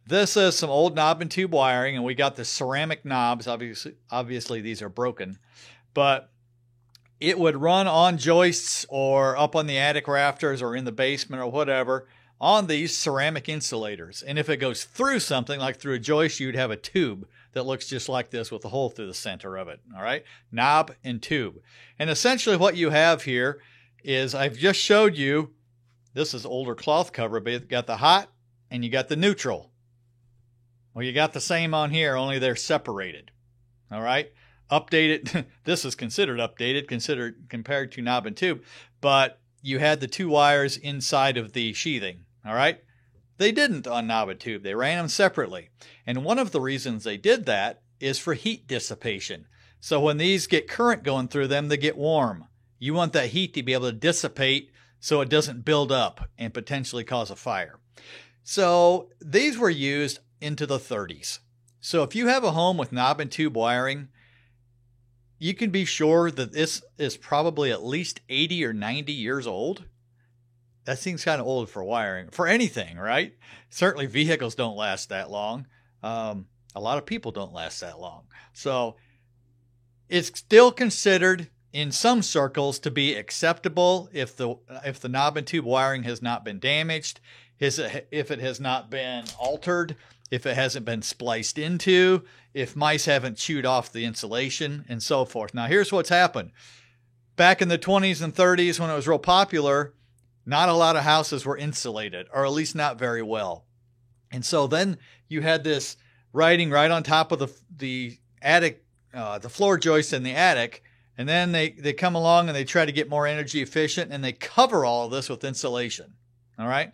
This is some old knob and tube wiring, and we got the ceramic knobs. Obviously these are broken, but it would run on joists or up on the attic rafters or in the basement or whatever on these ceramic insulators. And if it goes through something like through a joist, you'd have a tube that looks just like this with a hole through the center of it. All right, knob and tube. And essentially what you have here is, I've just showed you, this is older cloth cover, but you got the hot and you got the neutral. Well, you got the same on here, only they're separated. All right. Updated. This is considered updated, compared to knob and tube, but you had the two wires inside of the sheathing. All right. They didn't on knob and tube. They ran them separately. And one of the reasons they did that is for heat dissipation. So when these get current going through them, they get warm. You want that heat to be able to dissipate so it doesn't build up and potentially cause a fire. So these were used into the 30s. So if you have a home with knob and tube wiring, you can be sure that this is probably at least 80 or 90 years old. That seems kind of old for wiring, for anything, right? Certainly vehicles don't last that long. A lot of people don't last that long. So it's still considered in some circles to be acceptable if the knob and tube wiring has not been damaged, if it has not been altered, if it hasn't been spliced into, if mice haven't chewed off the insulation, and so forth. Now, here's what's happened. Back in the 20s and 30s, when it was real popular, not a lot of houses were insulated, or at least not very well. And so then you had this writing right on top of the attic, the floor joist in the attic, and then they come along and they try to get more energy efficient, and they cover all of this with insulation. All right?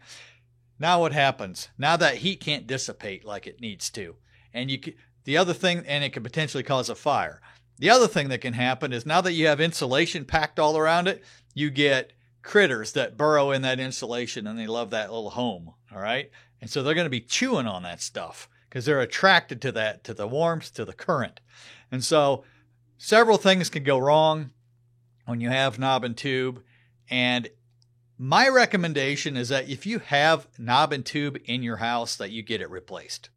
Now what happens? Now that heat can't dissipate like it needs to. And the other thing, and it can potentially cause a fire. The other thing that can happen is, now that you have insulation packed all around it, you get critters that burrow in that insulation, and they love that little home. All right? And so they're going to be chewing on that stuff because they're attracted to that, to the warmth, to the current. And so several things can go wrong when you have knob and tube. And my recommendation is that if you have knob and tube in your house, that you get it replaced.